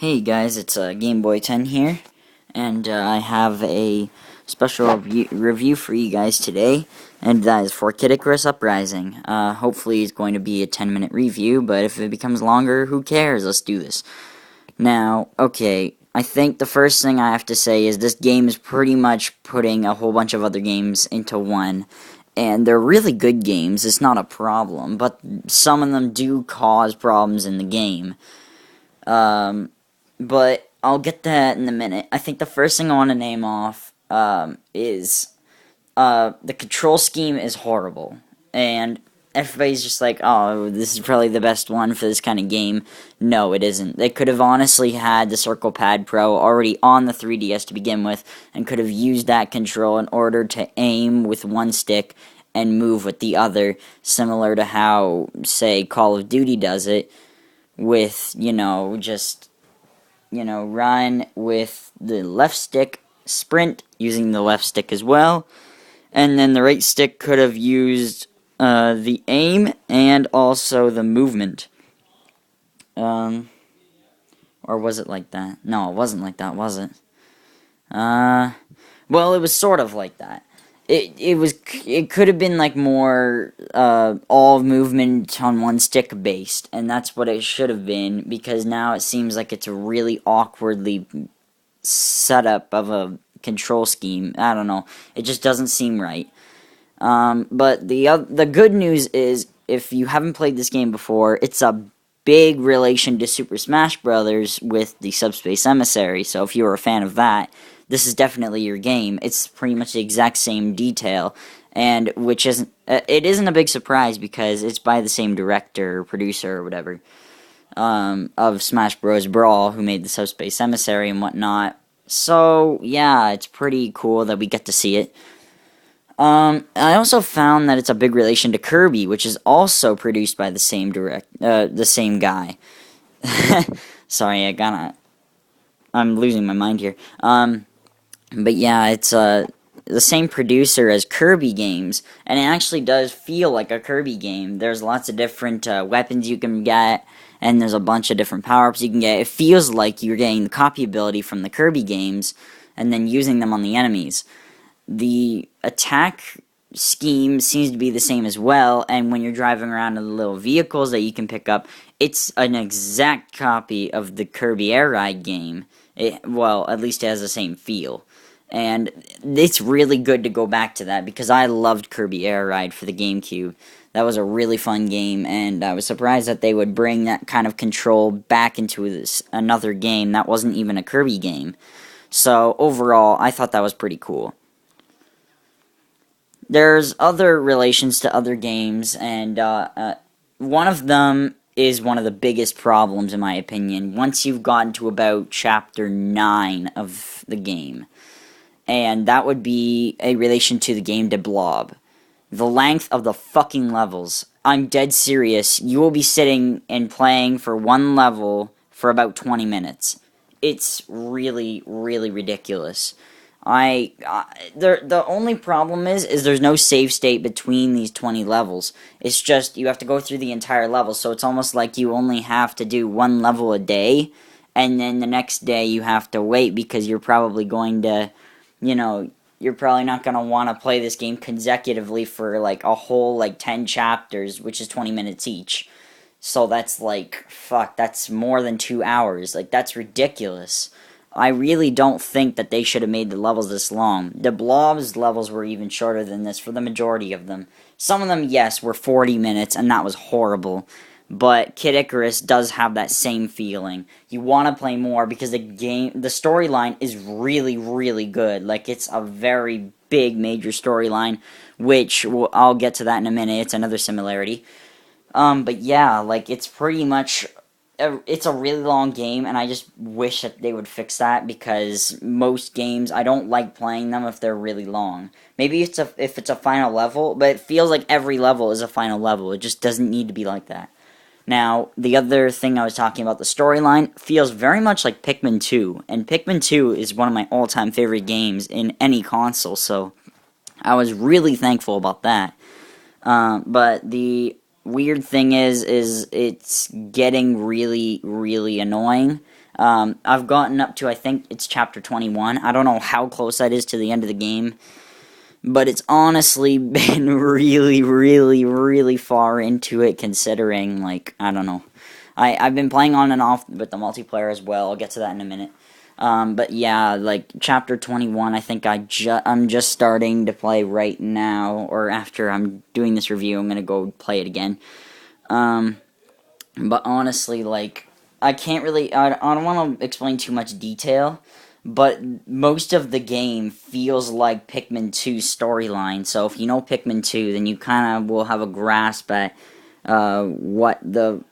Hey guys, it's Game Boy 10 here, and I have a special review for you guys today, and that is for Icarus Uprising. Hopefully it's going to be a 10-minute review, but if it becomes longer, who cares? Let's do this. Now, okay, I think the first thing I have to say is this game is pretty much putting a whole bunch of other games into one, and they're really good games, it's not a problem, but some of them do cause problems in the game. But I'll get that in a minute. I think the first thing I want to name off is the control scheme is horrible. And everybody's just like, oh, this is probably the best one for this kind of game. No, it isn't. They could have honestly had the Circle Pad Pro already on the 3DS to begin with, and could have used that control in order to aim with one stick and move with the other, similar to how, say, Call of Duty does it, with, run with the left stick, sprint using the left stick as well, and then the right stick could have used the aim and also the movement. Or was it like that? No, it wasn't like that, was it? Well, it was sort of like that. It could have been like more all movement on one stick based, and that's what it should have been, because now it seems like it's a really awkwardly set up of a control scheme. I don't know, it just doesn't seem right. But the good news is, if you haven't played this game before, it's a big relation to Super Smash Bros. With the Subspace Emissary, so if you're a fan of that, this is definitely your game. It's pretty much the exact same detail, and which isn't it isn't a big surprise because it's by the same director or producer or whatever of Smash Bros. Brawl, who made the Subspace Emissary and whatnot. So yeah, it's pretty cool that we get to see it. I also found that it's a big relation to Kirby, which is also produced by the same guy. Sorry, I'm losing my mind here. But yeah, it's the same producer as Kirby games, and it actually does feel like a Kirby game. There's lots of different weapons you can get, and there's a bunch of different power-ups you can get. It feels like you're getting the copy ability from the Kirby games, and then using them on the enemies. The attack scheme seems to be the same as well, and when you're driving around in the little vehicles that you can pick up, it's an exact copy of the Kirby Air Ride game. Well, at least it has the same feel. And it's really good to go back to that, because I loved Kirby Air Ride for the GameCube. That was a really fun game, and I was surprised that they would bring that kind of control back into another game that wasn't even a Kirby game. So, overall, I thought that was pretty cool. There's other relations to other games, and one of them is one of the biggest problems, in my opinion, once you've gotten to about Chapter 9 of the game. And that would be a relation to the game De Blob. The length of the fucking levels. I'm dead serious. You will be sitting and playing for one level for about 20 minutes. It's really, really ridiculous. The only problem is there's no save state between these 20 levels. It's just you have to go through the entire level, so it's almost like you only have to do one level a day, and then the next day you have to wait, because you're probably going to, you're probably not going to want to play this game consecutively for like a whole 10 chapters, which is 20 minutes each. So that's that's more than 2 hours. That's ridiculous. I really don't think that they should have made the levels this long. The Blob's levels were even shorter than this for the majority of them. Some of them, yes, were 40 minutes, and that was horrible. But Kid Icarus does have that same feeling. You want to play more because the storyline is really, really good. It's a very big, major storyline, which I'll get to that in a minute. It's another similarity. But yeah, it's pretty much, it's a really long game, and I just wish that they would fix that, because most games, I don't like playing them if they're really long. Maybe if it's a final level, but it feels like every level is a final level. It just doesn't need to be like that. Now, the other thing I was talking about, the storyline, feels very much like Pikmin 2, and Pikmin 2 is one of my all-time favorite games in any console, so I was really thankful about that. But the weird thing is it's getting really, really annoying. I've gotten up to, I think it's chapter 21. I don't know how close that is to the end of the game, but it's honestly been really, really, really far into it, considering, like, I don't know. I've been playing on and off with the multiplayer as well. I'll get to that in a minute. But yeah, like, chapter 21, I think I'm just starting to play right now, or after I'm doing this review, I'm gonna go play it again. But honestly, like, I don't want to explain too much detail, but most of the game feels like Pikmin 2's storyline. So if you know Pikmin 2, then you kind of will have a grasp at what the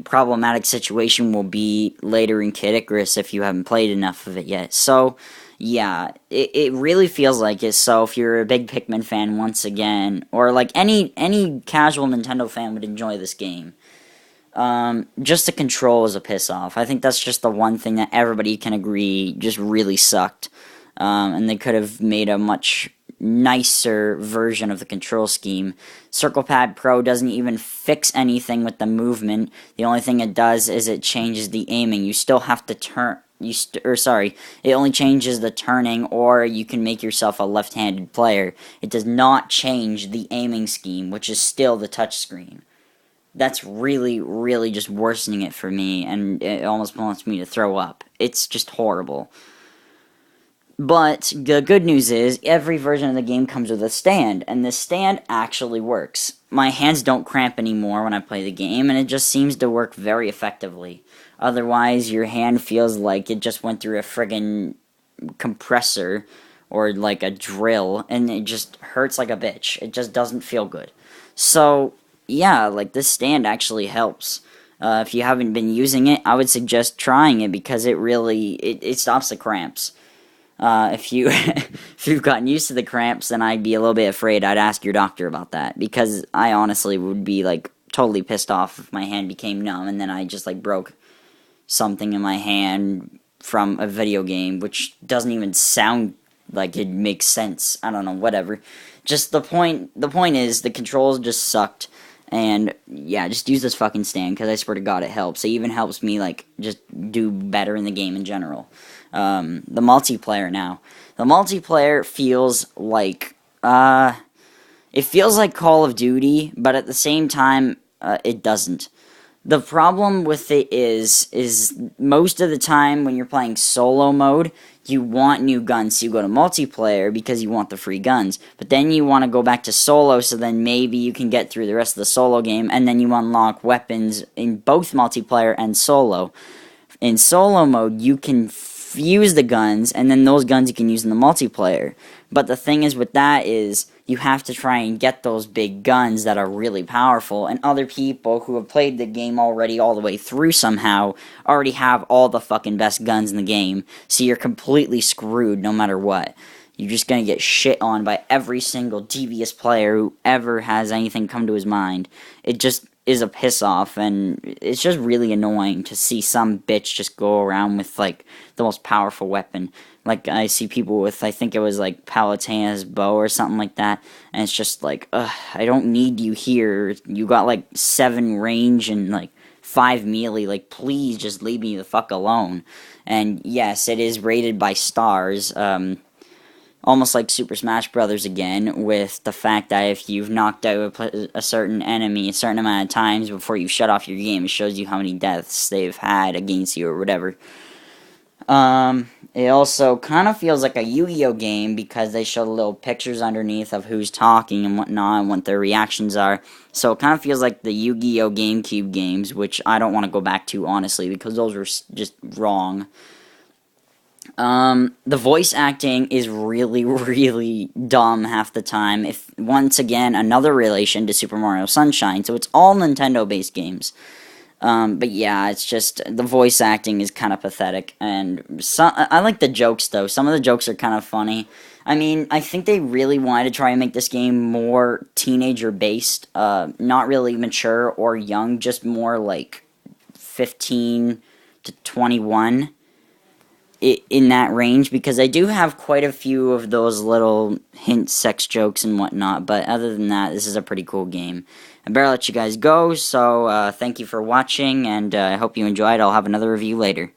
problematic situation will be later in Kid Icarus if you haven't played enough of it yet. So, yeah, it really feels like it. So if you're a big Pikmin fan once again, or like any casual Nintendo fan would enjoy this game. Just the control is a piss off. I think that's just the one thing that everybody can agree just really sucked. And they could have made a much nicer version of the control scheme. Circle Pad Pro doesn't even fix anything with the movement. The only thing it does is it changes the aiming. You still have to turn. It only changes the turning, or you can make yourself a left-handed player. It does not change the aiming scheme, which is still the touchscreen. That's really, really just worsening it for me, and it almost wants me to throw up. It's just horrible. But the good news is, every version of the game comes with a stand, and this stand actually works. My hands don't cramp anymore when I play the game, and it just seems to work very effectively. Otherwise, your hand feels like it just went through a friggin' compressor, or like a drill, and it just hurts like a bitch. It just doesn't feel good. So, yeah, like, this stand actually helps. If you haven't been using it, I would suggest trying it, because it stops the cramps. If you've gotten used to the cramps, then I'd be a little bit afraid. I'd ask your doctor about that, because I honestly would be, like, totally pissed off if my hand became numb, and then I just, like, broke something in my hand from a video game, which doesn't even sound like it makes sense. I don't know, whatever. Just the point is, the controls just sucked. And, yeah, just use this fucking stand, because I swear to God it helps. It even helps me, like, just do better in the game in general. The multiplayer now. The multiplayer feels like, it feels like Call of Duty, but at the same time, it doesn't. The problem with it is most of the time when you're playing solo mode, you want new guns, so you go to multiplayer because you want the free guns. But then you want to go back to solo, so then maybe you can get through the rest of the solo game, and then you unlock weapons in both multiplayer and solo. In solo mode, you can use the guns, and then those guns you can use in the multiplayer. But the thing is with that is, you have to try and get those big guns that are really powerful, and other people who have played the game already all the way through somehow already have all the fucking best guns in the game, so you're completely screwed no matter what. You're just gonna get shit on by every single devious player who ever has anything come to his mind. It just is a piss off, and it's just really annoying to see some bitch just go around with, like, the most powerful weapon. Like, I see people with, I think it was, like, Palutena's bow or something like that, and it's just like, ugh, I don't need you here. You got, like, 7 range and, like, 5 melee. Like, please just leave me the fuck alone. And, yes, it is rated by stars, almost like Super Smash Bros. Again, with the fact that if you've knocked out a certain enemy a certain amount of times before you shut off your game, it shows you how many deaths they've had against you or whatever. It also kind of feels like a Yu-Gi-Oh game, because they show little pictures underneath of who's talking and whatnot and what their reactions are. So it kind of feels like the Yu-Gi-Oh GameCube games, which I don't want to go back to, honestly, because those were just wrong. The voice acting is really, really dumb half the time. If, once again, another relation to Super Mario Sunshine, so it's all Nintendo-based games. But yeah, it's just, the voice acting is kind of pathetic, and I like the jokes, though. Some of the jokes are kind of funny. I mean, I think they really wanted to try and make this game more teenager-based, not really mature or young, just more like 15 to 21. In that range, because I do have quite a few of those little hint sex jokes and whatnot, but other than that, this is a pretty cool game. I better let you guys go, so thank you for watching, and I hope you enjoyed. I'll have another review later.